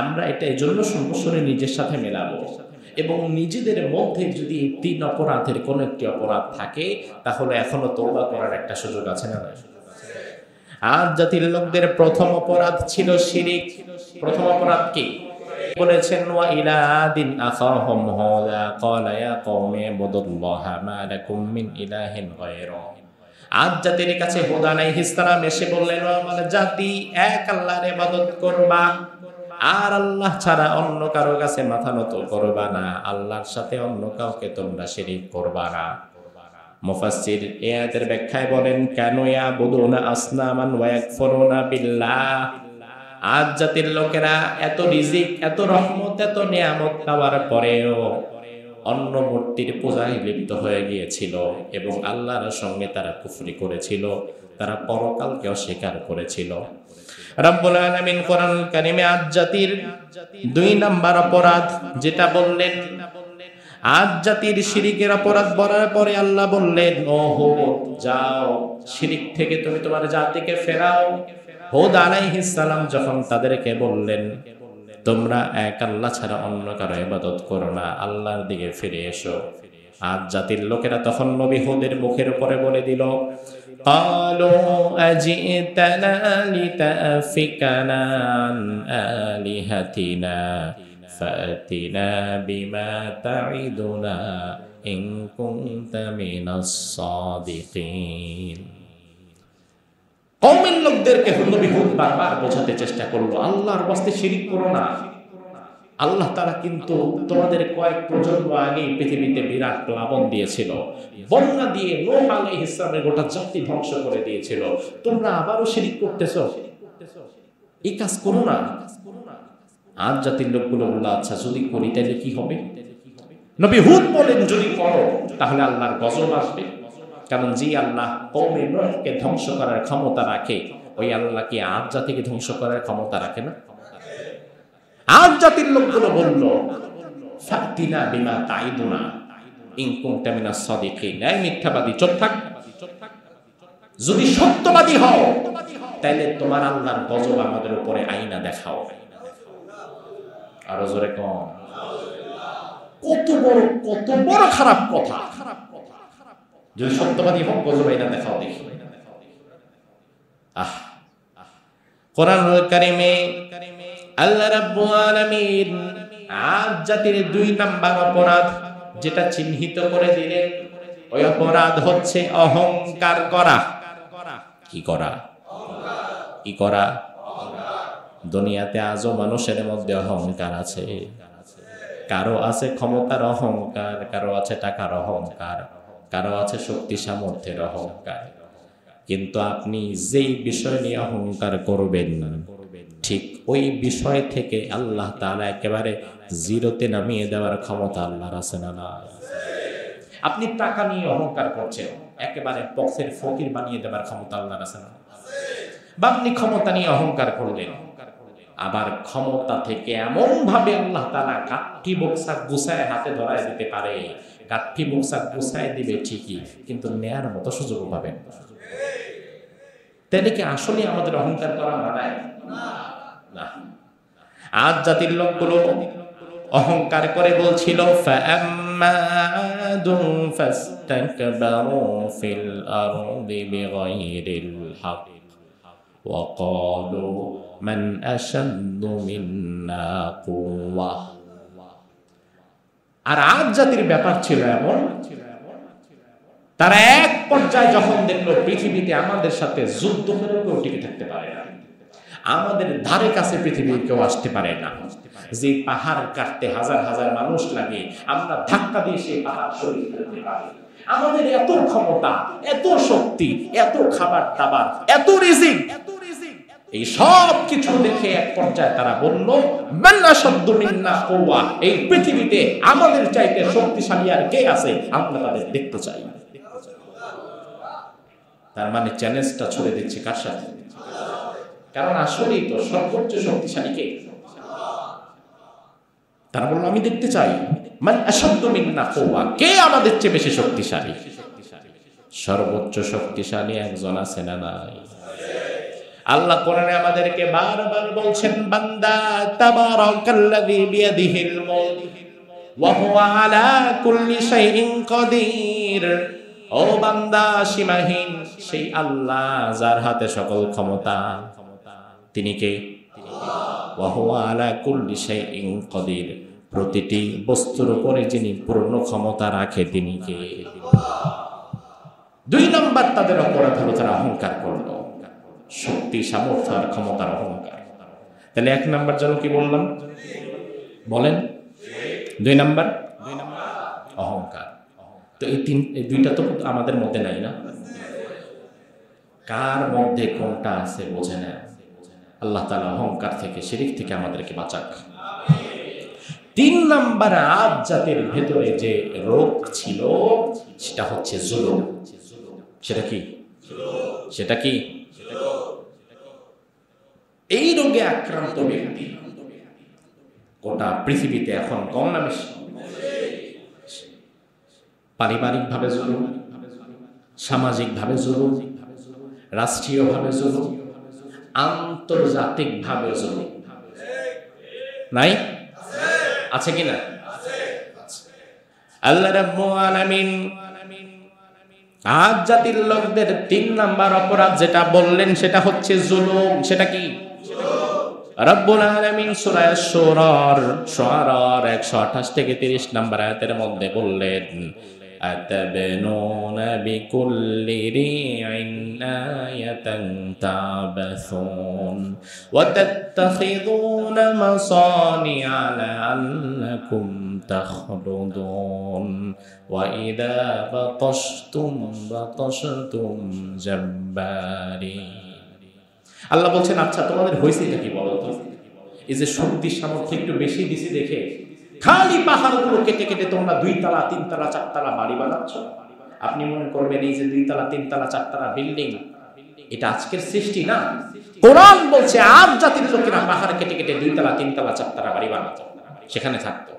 আমরা এটা এই জন্য শুনে নিজের সাথে মেলাবো, এবং নিজেদের মধ্যে যদি এই তিন অপরাধের কোন একটি অপরাধ থাকে তাহলে এখনো তওবা করার একটা সুযোগ আছে না? আদ জাতির লোকদের প্রথম অপরাধ ছিল শিরিক। প্রথম অপরাধ কি? বলেছেন, ওয়া ইলা আদিন আখাহুম হুদা ক্বালা ইয়া কওমি ইবুদুল্লাহা মা লাকুম মিন ইলাহিন গায়রু। আদ জাতির কাছে হুদ আলাইহিস সালাম এসে বললেন, আমার জাতি এক আল্লাহর ইবাদত করবা, আর আল্লাহ ছাড়া অন্য কারো কাছে মাথা নত করবা না, আল্লাহর সাথে অন্য কাউকে তোমরা শিরিক করবা না। মুফাসসির এই আয়াতের ব্যাখ্যায় বলেন, কেন ইয়াবুদুনা আসনামান ওয়া ইয়াকফুরুনা বিল্লাহ। আদ জাতির লোকেরা এত রিজিক, এত রহমত, এত নিয়ামত পাওয়ার পরেও অন্য মূর্তির পূজায় লিপ্ত হয়ে গিয়েছিল এবং আল্লাহর সঙ্গে তারা কুফরি করেছিল, তারা পরকালকে অস্বীকার করেছিল। রব্বুল আলামিন কোরআন কারীমে আদ জাতির 2 নাম্বার অপরাধ যেটা বললেন, আদ জাতির শিরিকের অপরাধ বলার পরে আল্লাহ বললেন, ও হুদ যাও, শিরিক থেকে তুমি তোমার জাতিকে ফেরাও। হুদ আলাইহিস সালাম যখন তাদেরকে বললেন, তোমরা এক আল্লাহ ছাড়া অন্য কারো ইবাদত করো না, আল্লাহর দিকে ফিরে এসো, আদ জাতির লোকেরা তখন নবী হুদের মুখের উপরে বলে দিল, ক্বালু আজিতানা লিতাফিকানা আন আলিহাতিনা ফাতিনা বিমা তাইদুনা ইন কুনতা মিনাস সাদিকিন। কওমের লোকদেরকে নবী হুদ বারবার বোঝাতে চেষ্টা করলো, আল্লাহর ওয়াস্তে শিরিক করো না। আল্লাহ তাআলা কিন্তু তোমাদের কয়েক প্রজন্ম আগে পৃথিবীতে বিরাট প্লাবন দিয়েছিল, বন্যা দিয়ে নূহ আলাইহিস সালামের গোটা জাতি ধ্বংস করে দিয়েছিল, তোমরা আবারও শিরিক করতেছো, এই কাজ করো না। আজ জাতির লোকগুলো বলল, আচ্ছা যদি করি তাহলে কি হবে? নবী হুদ বলেন, যদি করো তাহলে আল্লাহর গজব আসবে। কারণ যে আল্লাহ কওমে নূহকে ধ্বংস করার ক্ষমতা রাখে, ওই আল্লাহ কি আজ জাতিকে ধ্বংস করার ক্ষমতা রাখে না? আজ জাতির লোকগুলো বলল, ফাতিনা বিমা তাইদুনা ইন কুনতা মিনাস সাদিকিন, এই মিথ্যাবাদী, চুপ থাক। যদি সত্যবাদী হও তাহলে তোমার আল্লাহর গজব আমাদের উপরে আইনা দেখাও। আরো জোরে কম। কত বড় খারাপ কথা। যদি সত্যবাদী হও, গজব আইনা দেখাও দেখি। কোরআনুল কারীমে আল্লাহ রাব্বুল আলামিন আজ জাতির ২ নাম্বার অপরাধ যেটা চিহ্নিত করে দিলেন, ওই অপরাধ হচ্ছে অহংকার করা। কি করা? কি করা? দুনিয়াতে আজও মানুষের মধ্যে অহংকার আছে। কারো আছে ক্ষমতার অহংকার, কারো আছে টাকার অহংকার, কারো আছে শক্তি সামর্থ্যের অহংকার। কিন্তু আপনি যেই বিষয় নিয়ে অহংকার করবেন, ঠিক ওই বিষয় থেকে আল্লাহ তাআলা একেবারে জিরোতে নামিয়ে দেওয়ার ক্ষমতা আল্লাহর আছে না? আপনি টাকা নিয়ে অহংকার করছেন, একেবারে পক্ষের ফকির বানিয়ে দেওয়ার ক্ষমতা আল্লাহর আছে না? বা আপনি ক্ষমতা নিয়ে অহংকার করলেন, আবার ক্ষমতা থেকে এমন ভাবে আল্লাহ তাআলা গাঠি বক্সা গুছায় হাতে ধরায় দিতে পারে, গাঠি বক্সা গুছায় দিবে ঠিকই, কিন্তু নেয়ার মতো সুযোগ পাবেন তাহলে কি আসলে আমাদের অহংকার করা মানায়? না। আজ জাতির লোকগুলো অহংকার করে বলছিল, ফাআম্মাদু ফাস্তাকবারু ফিল আরদি বিগাইরিল হক ওয়া ক্বালু মান আশাদ্দু মিন্না কুওয়া। আর আজ জাতির ব্যাপার ছিল এমন, তারা এক পর্যায়ে যখন দেখলো পৃথিবীতে আমাদের সাথে যুদ্ধ করে কেউ টিকে থাকতে পারে না, আমাদের ধারে কাছে পৃথিবীর কেউ আসতে পারে না, যে পাহাড় কাটতে হাজার হাজার মানুষ লাগে, আমরা ধাক্কা দিয়ে সেই পাহাড় সরিয়ে ফেলতে পারি, আমাদের এত ক্ষমতা, এত শক্তি, এত খাবার দাবার, এত রিজিক, এই সব কিছু দেখে এক পর্যায়ে তারা বলল, মান আশাদ্দু মিন্না কুওয়া, এই পৃথিবীতে আমাদের চাইতে শক্তিশালী আর কে আছে, আমরা তাদের দেখতে চাই। তার মানে চ্যালেঞ্জটা ছড়ে দিচ্ছে কার সাথে? কারণ আসলেই তো সর্বোচ্চ শক্তিশালী কে? তারা বলল, আমি দেখতে চাই মান আশাদ্দু মিন্না কুওয়া, কে আমাদের চেয়ে বেশি শক্তিশালী। সর্বোচ্চ শক্তিশালী একজন আছে না নাই? আল্লাহ কোরআনে আমাদেরকে বারবার বলছেন, বান্দা তাবারাকাল্লাযী বিয়াদিহিল মুলক ওয়া হুয়া আলা কুল্লি শাইইন কাদির। ও বান্দা, সীমাহীন সেই আল্লাহ যার হাতে সকল ক্ষমতা, তিনি কে? ওয়া হুয়া আলা কুল্লি শাইইন কাদির, প্রতিটি বস্তুর উপরে যিনি পূর্ণ ক্ষমতা রাখে তিনি কে? ২ নম্বর তাদের অপরাধ হলো তারা অহংকার করলো, শক্তি সামর্থ্য আর ক্ষমতার অহংকার। তাহলে ১ নম্বর যেন কি বললাম? বলেন। ২ নম্বর অহংকার। তো এই ২টা তো আমাদের মধ্যে নাই না? কার মধ্যে কোনটা আছে বোঝে না। আল্লাহ তাআলা অহংকার থেকে, শিরক থেকে আমাদেরকে বাঁচাক। ৩ নম্বর আজ জাতির ভেতরে যে রোগ ছিল সেটা হচ্ছে জুলুম। সেটা কি? সেটা কি? এই রোগে আক্রান্ত ব্যক্তি গোটা পৃথিবীতে এখন কম না বেশি? পারিবারিকভাবে জুলুম, সামাজিকভাবে জুলুম, রাষ্ট্রীয়ভাবে জুলুম, আন্তর্জাতিকভাবে জুলুম। নাই? আছে কিনা? আল্লাহ রাব্বুল আলামিন আজ জাতির লোকদের ৩ নাম্বার অপরাধ যেটা বললেন সেটা হচ্ছে জুলুম। সেটা কি? রব্বুল আলামিন সূরা শুআরার ১২৮ থেকে ৩০ নম্বর আয়াতের মধ্যে বললেন, أتبنون بكل ريع آية تعبثون وتتخذون مصانع لعلكم تخلدون وإذا بطشتم بطشتم جبارين আল্লাহ বলছেন আচ্ছা তোমাদের হয়েছেটা কি বলো তো এই যে শক্তি সামর্থ্য একটু বেশি দিছি দেখে খালি পাহাড়গুলো কেটে কেটে তোমরা 2 তলা 3 তলা 4 তলা বাড়ি বানাচ্ছ আপনি মনে করবেন এই যে 2 তলা 3 তলা 4 তলা বিল্ডিং এটা আজকের সৃষ্টি না কোরআন বলছে আর জাতির লোকেরা পাহাড় কেটে কেটে 2 তলা 3 তলা 4 তলা বাড়ি বানাতো সেখানে থাকতো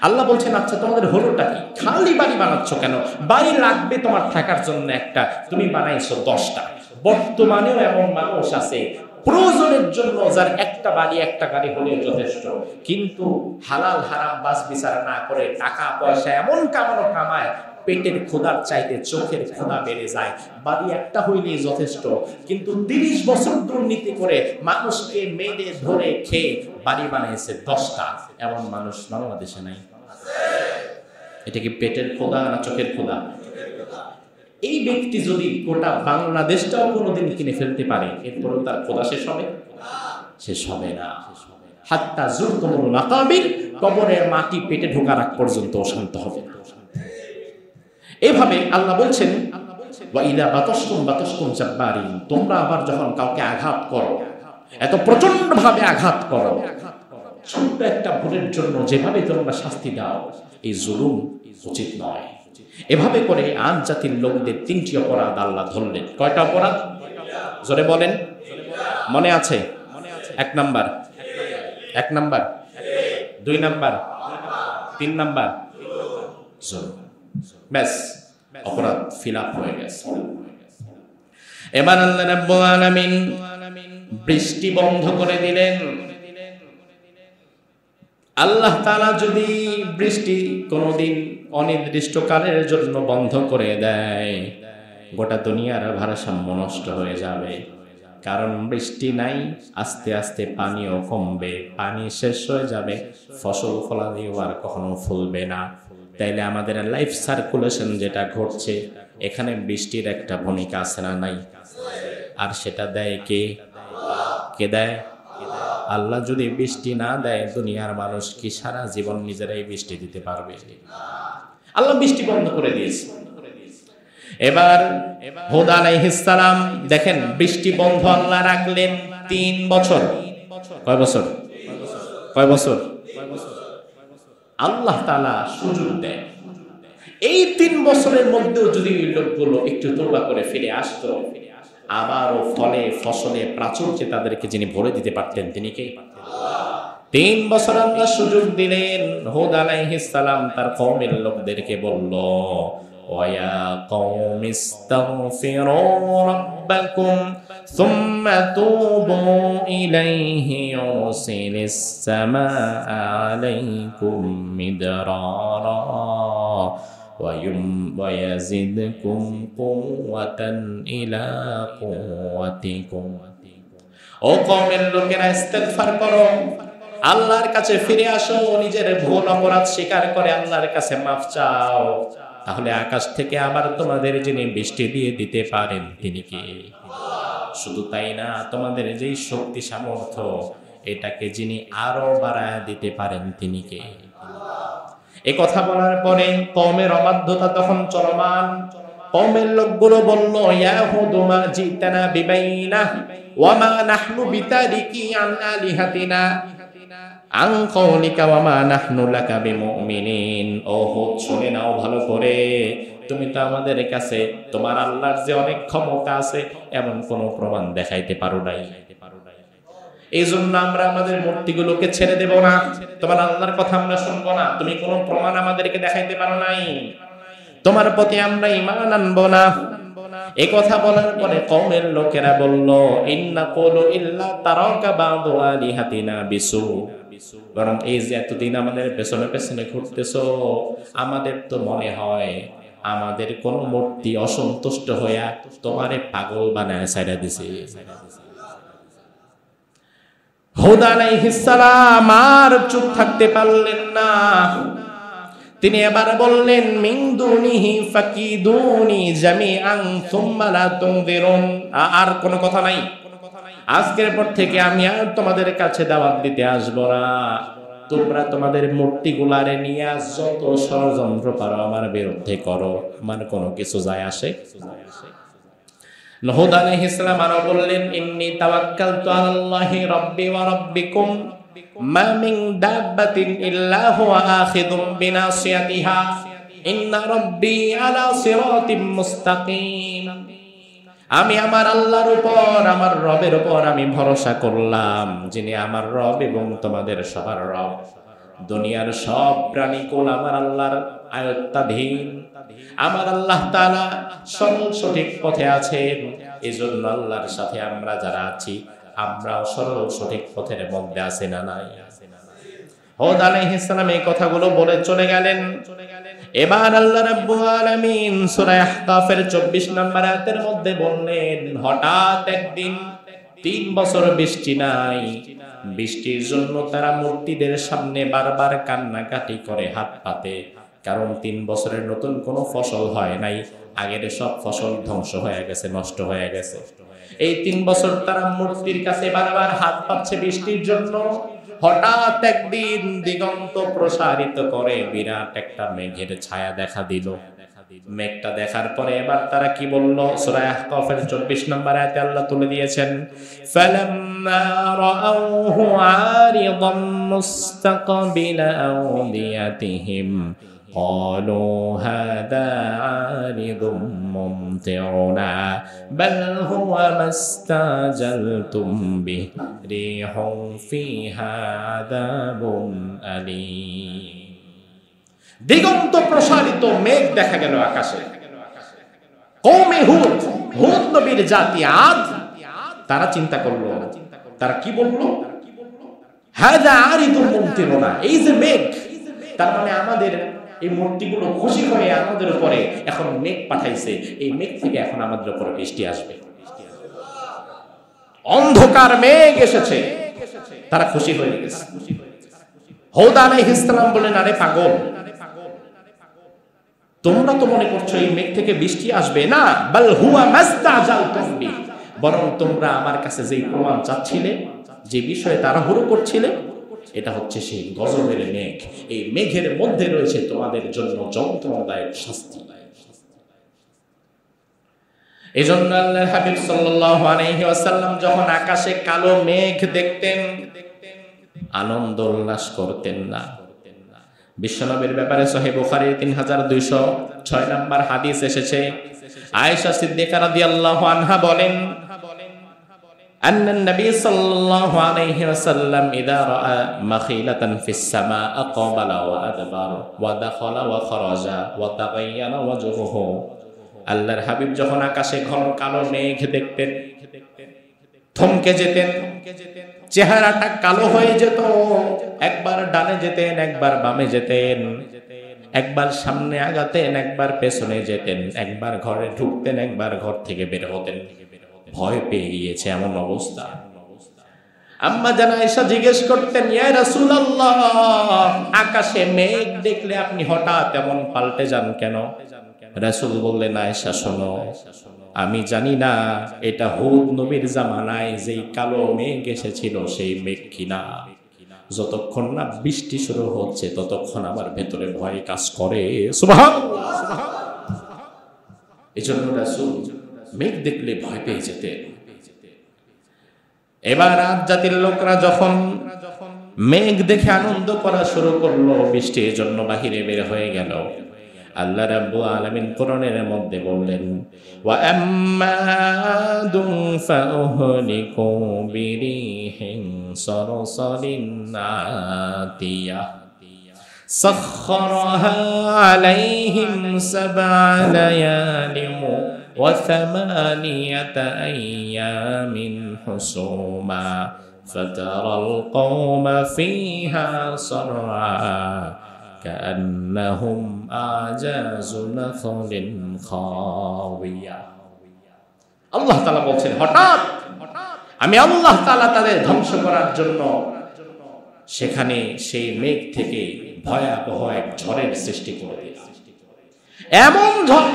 আল্লাহ বলছেন আচ্ছা তোমাদের হলোটা কি খালি বাড়ি বানাচ্ছ কেন বাড়ি লাগবে তোমার থাকার জন্য একটা তুমি বানাইছো 10টা বর্তমানেও এমন মানুষ আছে প্রয়োজনের জন্য যার একটা বাড়ি একটা গাড়ি হলে যথেষ্ট কিন্তু হালাল হারাম বাস বিচার না করে টাকা পয়সা এমন কামায় পেটের ক্ষুধার চাইতে চোখের ক্ষুধা বেড়ে যায় বাড়ি একটা হইলেই যথেষ্ট কিন্তু 30 বছর দুর্নীতি করে মানুষকে মেরে ধরে খেয়ে বাড়ি বানিয়েছে 10টা এমন মানুষ বাংলাদেশে নাই এটা কি পেটের ক্ষুধা না চোখের ক্ষুধা এই ব্যক্তি যদি গোটা বাংলাদেশটাও কোনোদিন কিনে ফেলতে পারে এরপরও তার ক্ষুধা শেষ হবে না হাত্তা যুরতুমুল মাকাবির কবরের মাটি পেটে ঢোকার আগ পর্যন্ত অশান্ত হবে এভাবে আল্লাহ বলছেন ওয়া ইদা বাতাসতুম জাব্বারিন তোমরা আবার যখন কাউকে আঘাত করো এত প্রচন্ড ভাবে আঘাত করো ছোট্ট একটা ভুলের জন্য যেভাবে তোমরা শাস্তি দাও এই জুলুম উচিত নয় এভাবে করে আজ জাতির লোকদের 3টি অপরাধ আল্লাহ ধরলেন কয়টা অপরাধ জোরে বলেন মনে আছে 1 নাম্বার 2 নাম্বার 3 নাম্বার জুলুম ব্যাস অপরাধ ফিল আপ হয়ে গেছে এবার আল্লাহ রাব্বুল আলামিন বৃষ্টি বন্ধ করে দিলেন আল্লাহ তাআলা যদি বৃষ্টি কোনোদিন অনির্দিষ্টকালের জন্য বন্ধ করে দেয় গোটা দুনিয়ার ভারসাম্য নষ্ট হয়ে যাবে কারণ বৃষ্টি নাই আস্তে আস্তে পানিও কমবে পানি শেষ হয়ে যাবে ফসল ফলাদিও আর কখনো ফুলবে না তাইলে আমাদের লাইফ সার্কুলেশন যেটা ঘটছে এখানে বৃষ্টির একটা ভূমিকা আছে না নাই আর সেটা দেয় কে দেয় আল্লাহ যদি বৃষ্টি না দেয় দুনিয়ার মানুষ কি সারা জীবন নিজেরাই বৃষ্টি দিতে পারবে আল্লাহ বৃষ্টি বন্ধ করে দিয়েছে এবার হুদ আলাইহিস সালাম দেখেন বৃষ্টি বন্ধ আল্লাহ রাখলেন 3 বছর কয় বছর আল্লাহ তাআলা সুযোগ দেয় এই 3 বছরের মধ্যেও যদি ওই লোকগুলো একটু তওবা করে ফিরে আসতো আবারও ফলে ফসলে প্রাচুর্যে তাদেরকে যিনি ভরে দিতে পারতেন তিনি কে 3 বছর আল্লাহ সুযোগ দিলেন হুদ আলাইহিস সালাম তার কওমের লোকদেরকে বলল ওয়া কওমিস্তাগফিরু রাব্বাকুম সুম্মা তুবু ইলাইহি ইউরসিলিস সামাআ আলাইকুম মিদরারা ويزدكم قوة إلى قوتكم ও কওমের লোকেরা ইস্তেগফার করো আল্লাহর কাছে ফিরে আসো নিজের ভুল অপরাধ স্বীকার করে আল্লাহর কাছে মাফ চাও তাহলে আকাশ থেকে আবার তোমাদের যিনি বৃষ্টি দিয়ে দিতে পারেন তিনি কি শুধু তাই না তোমাদের যেই শক্তি সামর্থ্য এটাকে যিনি আরো বাড়ায় দিতে পারেন তিনি কে এই কথা বলার পরে কওমের অবাধ্যতা তখন চলমান কওমের লোকগুলো বলল ইয়া হুদ মা জিতানা বিবাইনা ওয়া মা নাহনু বিতারিকি আন আলিহাতিনা আন কওলিকা ওয়া মা নাহনু লাকা বিমুমিনিন ও হুদ শুনে নাও ভালো করে তুমি তো আমাদের কাছে তোমার আল্লাহর যে অনেক ক্ষমতা আছে এমন কোনো প্রমাণ দেখাইতে পারো নাই এই জন্য আমরা আমাদের মূর্তিগুলোকে ছেড়ে দেব না তোমার আল্লাহর কথা আমরা শুনবো না তুমি কোনো প্রমাণ আমাদেরকে দেখাইতে পারো নাই তোমার প্রতি আমরা ঈমান আনবো না এই কথা বলার পরে কওমের লোকেরা বলল ইন্না কুলু ইল্লা তারাকা বাদু আলিহাতিনা বিসু বরং এই যে এতদিন আমাদের পেছনে পেছনে ঘুরতেছো আমাদের তো মনে হয় আমাদের কোন মূর্তি অসন্তুষ্ট হইয়া তোমারে পাগল বানায় ছাইড়া দিছে হুদ আলাইহিস সালাম আর চুপ থাকতে পারলেন না তিনি এবার বললেন মিন দুনিহি ফাকিদুনি জামিআন সুম্মা লা তুনযিরুন। আর কোনো কথা নাই, আজকের পর থেকে আমি আর তোমাদের কাছে দাওয়াত দিতে আসব না। তোমরা তোমাদের মূর্তিগুলারে নিয়ে যত ষড়যন্ত্র পারো আমার বিরুদ্ধে করো, আমার কোনো কিছু যায় আসে। নুহ আলাইহিস সালাম আরো বললেন ইন্নী তাওয়াক্কালতু আলাল্লাহি রাব্বি ওয়া রাব্বিকুম মা মিন দাব্বাতিন ইল্লা হুয়া আখিযুম বিনাসিয়াতিহা ইন্না রাব্বি আলা সিরাতিম মুস্তাকিম। আমি আমার আল্লাহর উপর, আমার রবের উপর আমি ভরসা করলাম, যিনি আমার রব এবং তোমাদের সবার রব। দুনিয়ার সব প্রাণীকুল আমার আল্লাহর আয়ত্তাধীন। আমার আল্লাহ তাআলা সরল সঠিক পথে আছেন। এজন্য আল্লাহর সাথে আমরা যারা আছি, আমরাও সরল সঠিক পথের মধ্যে আছি না নাই? হুদ আলাইহিস সালাম এই কথাগুলো বলে চলে গেলেন। এবার আল্লাহ রাব্বুল আলামিন সূরা আহকাফের 24 নম্বর আয়াতের মধ্যে বললেন, হঠাৎ একদিন 3 বছর বৃষ্টি নাই। বৃষ্টির জন্য তারা মূর্তিদের সামনে বারবার কান্নাকাটি করে হাত পাতে, কারণ 3 বছরের নতুন কোনো ফসল হয় নাই। আগের সব ফসল ধ্বংস হয়ে গেছে, নষ্ট হয়ে গেছে। এই 3 বছর তারা মূর্তির কাছে বারবার হাত পাচ্ছে বৃষ্টির জন্য। হঠাৎ একদিন দিগন্ত প্রসারিত করে বিরাট একটা মেঘের ছায়া দেখা দিল। মেঘটা দেখার পরে এবার তারা কি বলল? সূরা আহকাফের 24 নম্বর আয়াতে আল্লাহ তুলে দিয়েছেন, ফালাম্মা রাআউহু আরিদাম মুস্তাকবিলা আওদিয়াতিহিম قالوا هذا عارض ممطرنا بل هو ما استعجلتم به ريح فيها عذاب أليم। দিগন্ত প্রসারিত মেঘ দেখা গেল আকাশে। কওমে হুদ, হুদ নবীর জাতি আদ, তারা চিন্তা করলো, তারা কি বলল? হাযা আরিদুম মুমতিরুনা, এই যে মেঘ, তার মানে আমাদের এই মূর্তিগুলো খুশি হয়ে আমাদের উপরে এখন মেঘ পাঠাইছে, এই মেঘ থেকে এখন আমাদের উপরে বৃষ্টি আসবে। অন্ধকার মেঘ এসেছে, তারা খুশি হয়ে গেছে। হুদ আলাইহিস সালাম বলেন, আরে পাগল, তোমরা তো মনে করছো এই মেঘ থেকে বৃষ্টি আসবে না, বাল হুয়া মাস্তাজালতুম বি, বরং তোমরা আমার কাছে যেই প্রমাণ চাচ্ছিলে, যে বিষয়ে তাড়াহুড়ো করছিলে, এটা হচ্ছে সেই গজবের মেঘ। এই মেঘের মধ্যে রয়েছে তোমাদের জন্য যন্ত্রণাদায়ক শাস্তি। এজন্য আল্লাহর হাবিব সাল্লাল্লাহু আলাইহি ওয়াসাল্লাম যখন আকাশে কালো মেঘ দেখতেন, আনন্দ উল্লাস করতেন না। বিশ্বনবীর ব্যাপারে সহিহ বুখারীর 3206 নম্বর হাদিস এসেছে, আয়েশা সিদ্দিকা রাদিয়াল্লাহু আনহা বলেন, أن النبي صلى الله عليه وسلم إذا رأى مخيلة في السماء أقبل وأدبر ودخل وخرج وتغير وجهه। আল্লাহর হাবিব যখন আকাশে ঘন কালো মেঘ দেখতেন, থমকে যেতেন, চেহারাটা কালো হয়ে যেত, একবার ডানে যেতেন, একবার বামে যেতেন, একবার সামনে আগাতেন, একবার পেছনে যেতেন, একবার ঘরে ঢুকতেন, একবার ঘর থেকে বের হতেন। ভয় পেয়ে গিয়েছে এমন অবস্থা। আম্মা জান আয়েশা জিজ্ঞেস করতেন, ইয়া রাসূলুল্লাহ, আকাশে মেঘ দেখলে আপনি হঠাৎ এমন পাল্টে যান কেন? রাসূল বললেন, আয়েশা শোনো, আমি জানি না এটা হুদ নবীর জামানায় যেই কালো মেঘ এসেছিল সেই মেঘ কিনা। যতক্ষণ না বৃষ্টি শুরু হচ্ছে ততক্ষণ আমার ভেতরে ভয় কাজ করে। সুবহানাল্লাহ। এজন্য রাসূল মেঘ দেখলে ভয় পেয়ে যেতেন। এবার আদ জাতির লোকরা যখন মেঘ দেখে আনন্দ করা শুরু করলো, বৃষ্টির জন্য বাহিরে বের হয়ে গেল, আল্লাহ রাব্বুল আলামিন কোরআনের মধ্যে বললেন, ওয়া আম্মাদুন ফাউহলিকু বিরিহিন সারসারিন আতিয়া সাখখারাহা আলাইহিম সাবআ লায়ালিন وثمانية أيام حسوما فترى القوم فيها صرعا كأنهم أعجاز نخل خاوية। আল্লাহ তাআলা বলছেন, হঠাৎ আমি আল্লাহ তাআলা তাদের ধ্বংস করার জন্য সেখানে সেই মেঘ থেকে ভয়াবহ এক ঝড়ের সৃষ্টি করে দিলাম। এমন ঝড়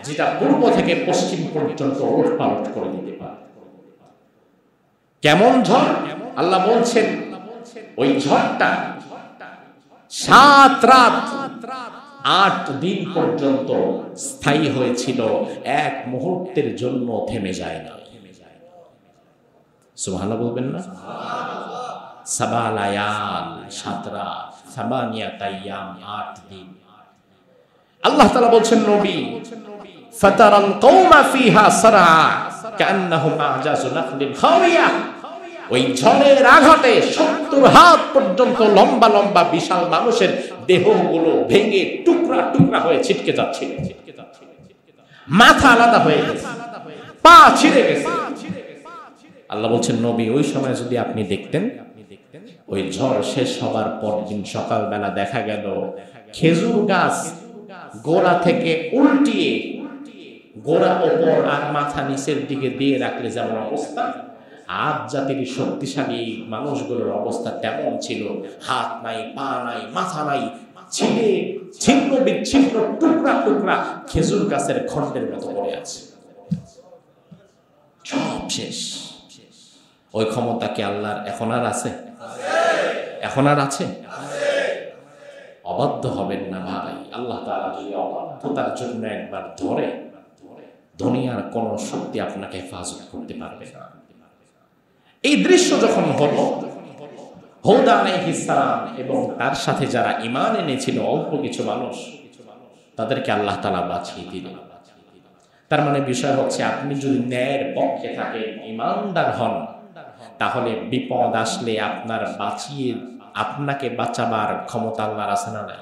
যেটা পূর্ব থেকে পশ্চিম পর্যন্ত ওলটপালট করে দিতে পারে। কেমন ঝড়? আল্লাহ বলছেন ওই ঝড়টা 7 রাত 8 দিন পর্যন্ত স্থায়ী হয়েছিল, এক মুহূর্তের জন্য থেমে যায় না। সুবহানাল্লাহ বলবেন না? সাবা লায়াল 7 রাত, সামানিয়াত আইয়াম 8 দিন। আল্লাহ তাআলা বলছেন নবী, ফাতারাল কওমা ফিহা সারআ কান্নাহুম আ'জাজু নাখলিন খাওয়িয়া। ওই ঝড়ের আঘাতে 70 হাত পর্যন্ত লম্বা লম্বা বিশাল মানুষের দেহগুলো ভেঙে টুকরা টুকরা হয়ে ছিটকে যাচ্ছিল। মাথা আলাদা হয়ে গেছে, পা ছিঁড়ে গেছে। আল্লাহ বলছেন নবী, ওই সময় যদি আপনি দেখতেন, ওই ঝড় শেষ হবার পর দিন সকালবেলা দেখা গেল খেজুর গাছ গোড়া থেকে উল্টিয়ে গোড়া ওপর আর মাথা নিচের দিকে দিয়ে রাখলে যেমন অবস্থা, আজ জাতির শক্তিশালী মানুষগুলোর অবস্থা তেমন ছিল। হাত নাই, পা নাই, মাথা নাই, ছিঁড়ে ছিন্ন বিচ্ছিন্ন টুকরা টুকরা খেজুর গাছের খণ্ডের মতো পড়ে আছে। সব শেষ। ওই ক্ষমতা কি আল্লাহর এখন আর আছে? এখন আর আছে? অবাধ্য হবেন না ভাই। আল্লাহ তাআলা যদি অবাধ্যতার জন্য একবার ধরে, দুনিয়ার কোন শক্তি আপনাকে হেফাজত করতে পারবে না। এই দৃশ্য যখন হলো, হুদ আলাইহিস সালাম এবং তার সাথে যারা ঈমান এনেছিল অল্প কিছু মানুষ, তাদেরকে আল্লাহ তাআলা বাঁচিয়ে দিলেন। তার মানে বিষয় হচ্ছে, আপনি যদি ন্যায়ের পক্ষে থাকেন, ঈমানদার হন, তাহলে বিপদ আসলে আপনাকে বাঁচাবার ক্ষমতা আল্লাহর আছে না নাই?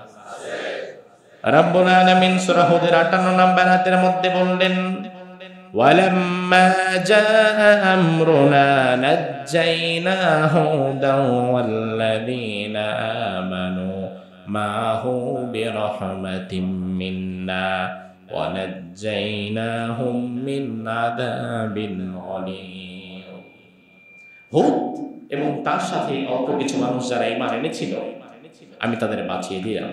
রব্বুল আলামিন সূরা হুদের 58 নম্বর আয়াতের মধ্যে বললেন, ওয়ালাম্মা জাআ আমরুনা নাজ্জাইনা হুদান ওয়াল্লাযীনা আমানু মাহু বিরহমাতিম মিন্না ওয়া নাজ্জাইনাহুম মিন আযাবিন আলীম। হুদ এবং তার সাথে অল্প কিছু মানুষ যারা ঈমান এনেছিল, আমি তাদের বাঁচিয়ে দিলাম।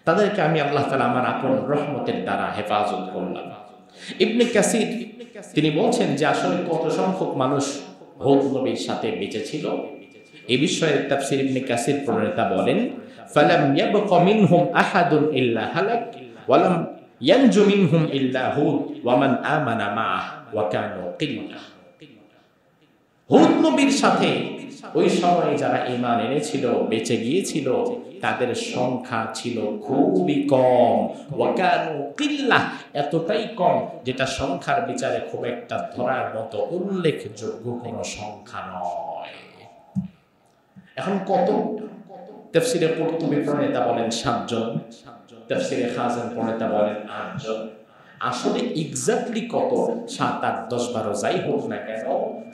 তাদেরকে আমি আল্লাহ তাআলা আমার আপন রহমতের দ্বারা হেফাজত করলাম। ইবনে কাসির তিনি বলছেন যে আসলে কত সংখ্যক মানুষ হুদ নবীর সাথে বেঁচে ছিল, এই বিষয়ে তাফসীর ইবনে কাসির প্রণেতা বলেন, ফালাম ইয়াবকা মিনহুম আহাদুন ইল্লা হালাক ওয়া লাম ইয়ানজু মিনহুম ইল্লা হুদ ওয়া মান আমানা মা'আহ ওয়া কানু কিল্লাহ। হুদ নবীর সাথে ওই সময়ে যারা ঈমান এনেছিল, বেঁচে গিয়েছিল, তাদের সংখ্যা ছিল খুবই কম। ওয়া কানু কিল্লাহ, এতটাই কম যেটা সংখ্যার বিচারে খুব একটা ধরার মতো উল্লেখযোগ্য কোনো সংখ্যা নয়। এখন কত? তাফসীরে কুরতুবী প্রণেতা বলেন 7 জন, তাফসীরে খাজান প্রণেতা বলেন 8 জন। আসলে এক্স্যাক্টলি কত, 7, 8, 10, 12 যাই হোক না কেন,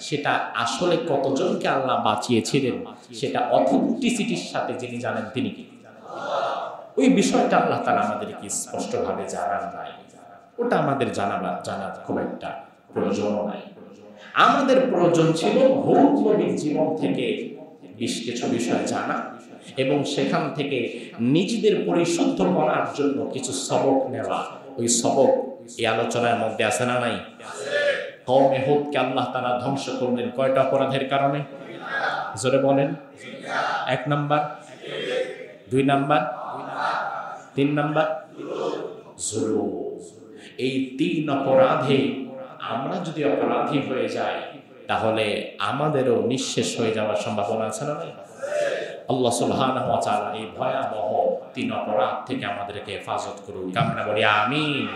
সেটা আসলে কতজনকে আল্লাহ বাঁচিয়েছিলেন সেটা অথেন্টিসিটির সাথে যিনি জানেন তিনি কি? ওই বিষয়টা আল্লাহ তাআলা আমাদেরকে স্পষ্টভাবে জানান নাই। ওটা আমাদের জানার খুব একটা প্রয়োজন নাই। আমাদের প্রয়োজন ছিল হুদ নবীর জীবন থেকে বেশ কিছু বিষয় জানা এবং সেখান থেকে নিজেদের পরিশুদ্ধ করার জন্য কিছু সবক নেওয়া। ওই সবক এই আলোচনার মধ্যে আছে না নাই? কওমে হুদকে আল্লাহ তাআলা ধ্বংস করলেন কয়টা অপরাধের কারণে? জোরে বলেন। 1 নাম্বার, 2 নাম্বার, 3 নাম্বার জুলুম। এই 3 অপরাধে আমরা যদি অপরাধী হয়ে যাই, তাহলে আমাদেরও নিঃশেষ হয়ে যাওয়ার সম্ভাবনা আছে না? আল্লাহ সুবহানাহু ওয়া তাআলা এই ভয়াবহ 3 অপরাধ থেকে আমাদেরকে হেফাজত করুন। আমরা বলি আমিন।